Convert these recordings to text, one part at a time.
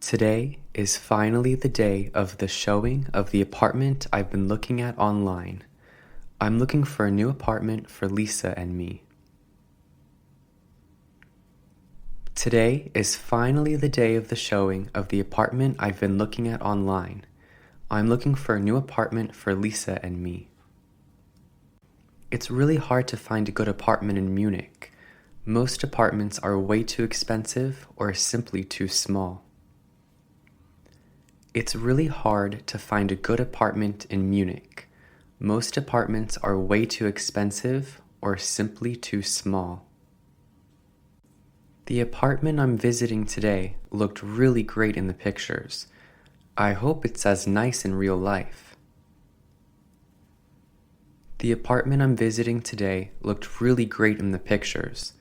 Today is finally the day of the showing of the apartment I've been looking at online. I'm looking for a new apartment for Lisa and me. Today is finally the day of the showing of the apartment I've been looking at online. I'm looking for a new apartment for Lisa and me. It's really hard to find a good apartment in Munich. Most apartments are way too expensive or simply too small. It's really hard to find a good apartment in Munich. Most apartments are way too expensive or simply too small. The apartment I'm visiting today looked really great in the pictures. I hope it's as nice in real life. The apartment I'm visiting today looked really great in the pictures.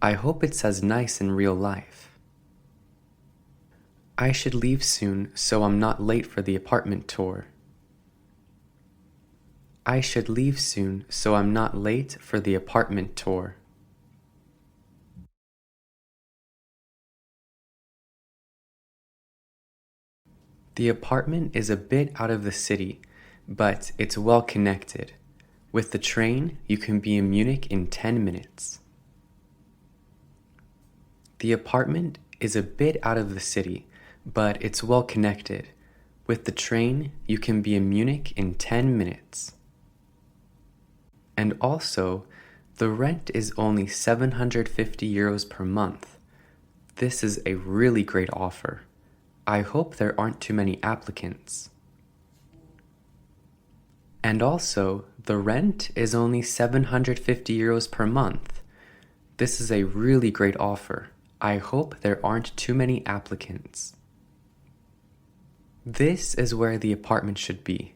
I hope it's as nice in real life. I should leave soon so I'm not late for the apartment tour. I should leave soon so I'm not late for the apartment tour. The apartment is a bit out of the city, but it's well connected. With the train, you can be in Munich in 10 minutes. The apartment is a bit out of the city, but it's well connected. With the train, you can be in Munich in 10 minutes. And also, the rent is only 750 euros per month. This is a really great offer. I hope there aren't too many applicants. And also, the rent is only 750 euros per month. This is a really great offer. I hope there aren't too many applicants. This is where the apartment should be.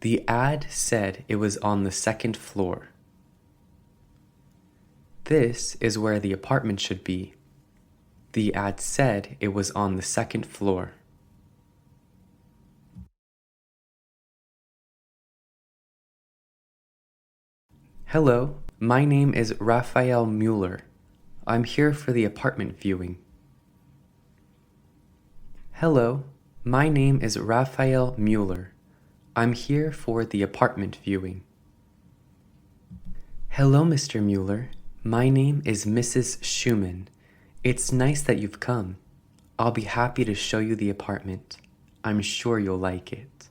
The ad said it was on the second floor. This is where the apartment should be. The ad said it was on the second floor. Hello, my name is Raphael Mueller. I'm here for the apartment viewing. Hello, my name is Raphael Mueller. I'm here for the apartment viewing. Hello, Mr. Mueller. My name is Mrs. Schumann. It's nice that you've come. I'll be happy to show you the apartment. I'm sure you'll like it.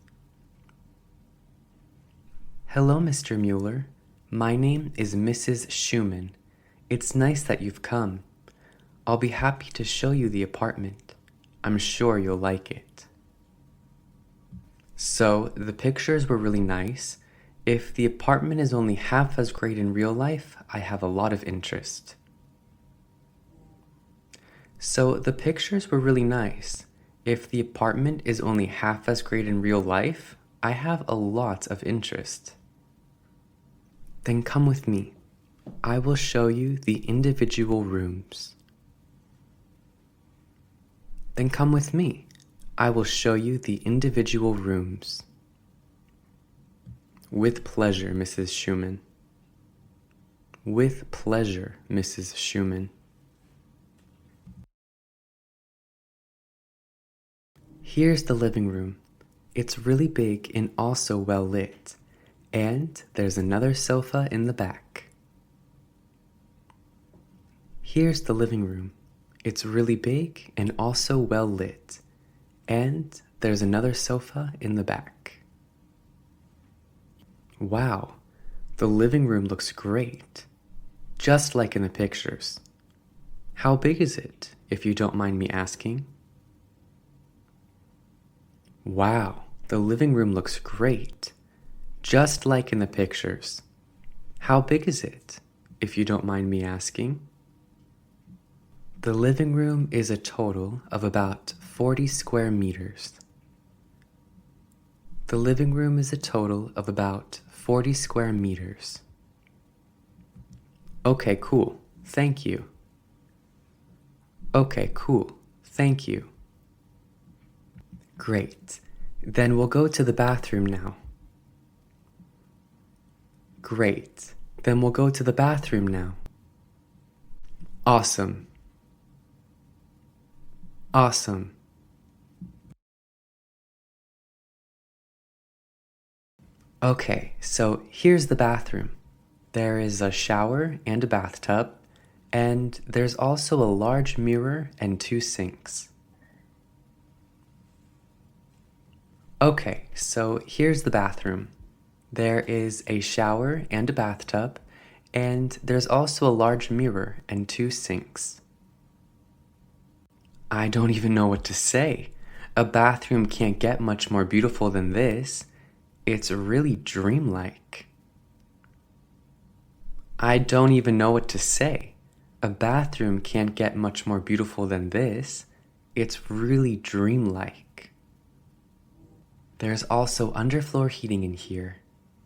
Hello, Mr. Mueller. My name is Mrs. Schumann. It's nice that you've come. I'll be happy to show you the apartment. I'm sure you'll like it. So, the pictures were really nice. If the apartment is only half as great in real life, I have a lot of interest. So, the pictures were really nice. If the apartment is only half as great in real life, I have a lot of interest. Then come with me. I will show you the individual rooms. Then come with me. I will show you the individual rooms. With pleasure, Mrs. Schumann. With pleasure, Mrs. Schumann. Here's the living room. It's really big and also well lit. And there's another sofa in the back. Here's the living room. It's really big and also well lit. And there's another sofa in the back. Wow, the living room looks great. Just like in the pictures. How big is it, if you don't mind me asking? Wow, the living room looks great. Just like in the pictures. How big is it, if you don't mind me asking? The living room is a total of about 40 square meters. The living room is a total of about 40 square meters. Okay, cool. Thank you. Okay, cool. Thank you. Great. Then we'll go to the bathroom now. Great. Then we'll go to the bathroom now. Awesome. Awesome. Okay, so here's the bathroom. There is a shower and a bathtub, and there's also a large mirror and two sinks. Okay, so here's the bathroom. There is a shower and a bathtub, and there's also a large mirror and two sinks. I don't even know what to say. A bathroom can't get much more beautiful than this. It's really dreamlike. I don't even know what to say. A bathroom can't get much more beautiful than this. It's really dreamlike. There's also underfloor heating in here.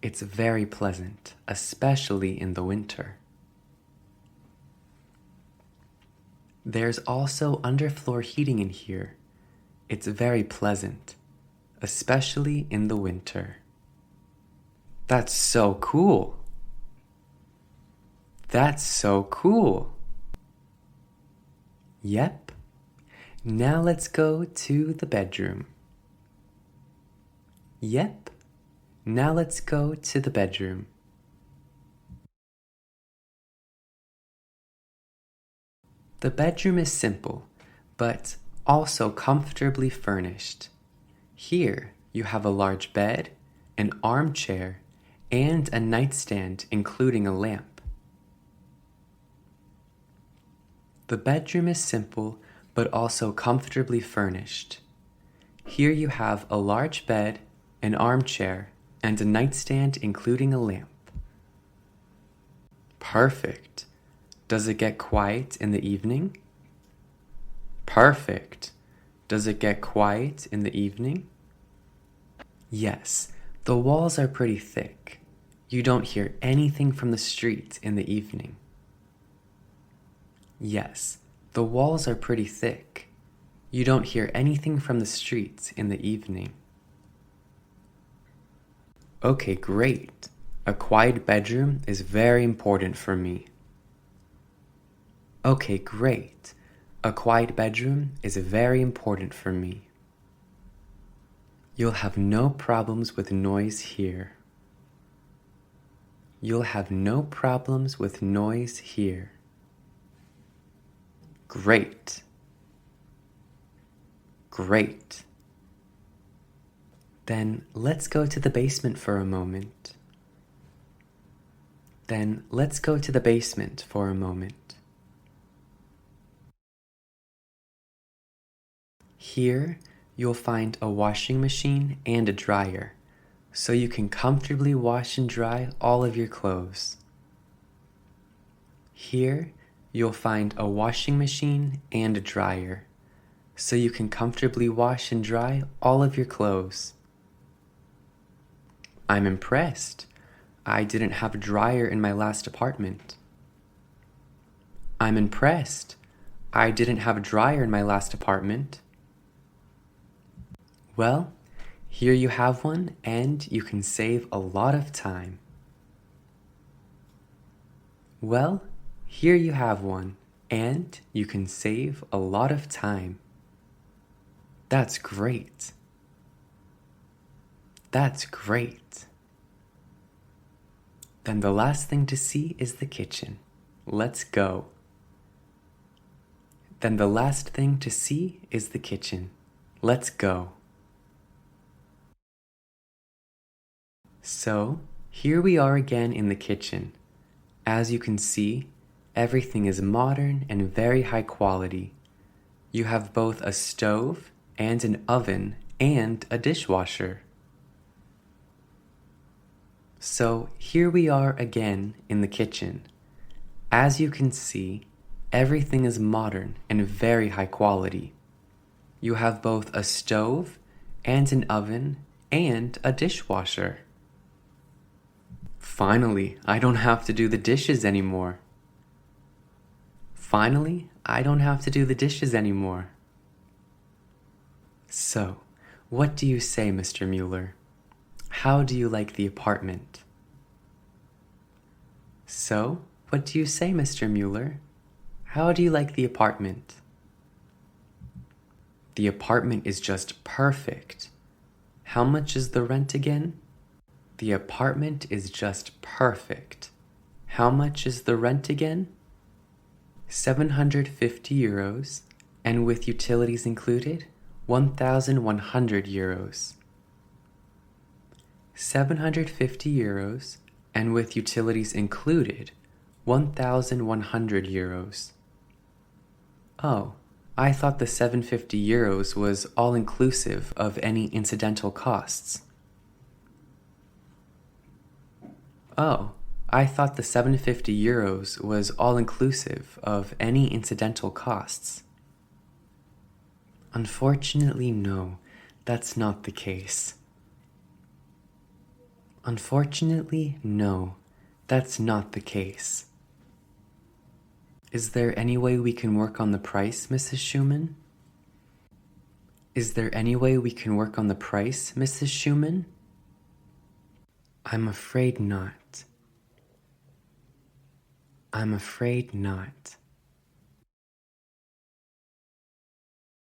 It's very pleasant, especially in the winter. There's also underfloor heating in here. It's very pleasant, especially in the winter. That's so cool. That's so cool. Yep. Now let's go to the bedroom. Yep. Now let's go to the bedroom. The bedroom is simple, but also comfortably furnished. Here you have a large bed, an armchair, and a nightstand including a lamp. The bedroom is simple, but also comfortably furnished. Here you have a large bed, an armchair, and a nightstand including a lamp. Perfect. Does it get quiet in the evening? Perfect. Does it get quiet in the evening? Yes, the walls are pretty thick. You don't hear anything from the street in the evening. Yes, the walls are pretty thick. You don't hear anything from the streets in the evening. Okay, great. A quiet bedroom is very important for me. Okay, great. A quiet bedroom is very important for me. You'll have no problems with noise here. You'll have no problems with noise here. Great. Great. Then let's go to the basement for a moment. Here, you'll find a washing machine and a dryer, so you can comfortably wash and dry all of your clothes. Here, you'll find a washing machine and a dryer, so you can comfortably wash and dry all of your clothes. I'm impressed. I didn't have a dryer in my last apartment. I'm impressed. I didn't have a dryer in my last apartment. Well, here you have one, and you can save a lot of time. Well, here you have one, and you can save a lot of time. That's great. That's great. Then the last thing to see is the kitchen. Let's go. Then the last thing to see is the kitchen. Let's go. So, here we are again in the kitchen. As you can see, everything is modern and very high quality. You have both a stove and an oven and a dishwasher. So here we are again in the kitchen. As you can see, everything is modern and very high quality. You have both a stove and an oven and a dishwasher. Finally, I don't have to do the dishes anymore. Finally, I don't have to do the dishes anymore. So, what do you say, Mr. Mueller? How do you like the apartment? So, what do you say, Mr. Mueller? How do you like the apartment? The apartment is just perfect. How much is the rent again? The apartment is just perfect. How much is the rent again? 750 euros, and with utilities included, 1,100 euros. 750 euros, and with utilities included, 1,100 euros. Oh, I thought the 750 euros was all inclusive of any incidental costs. Oh, I thought the 750 euros was all inclusive of any incidental costs. Unfortunately, no, that's not the case. Unfortunately, no, that's not the case. Is there any way we can work on the price, Mrs. Schumann? Is there any way we can work on the price, Mrs. Schumann? I'm afraid not. I'm afraid not.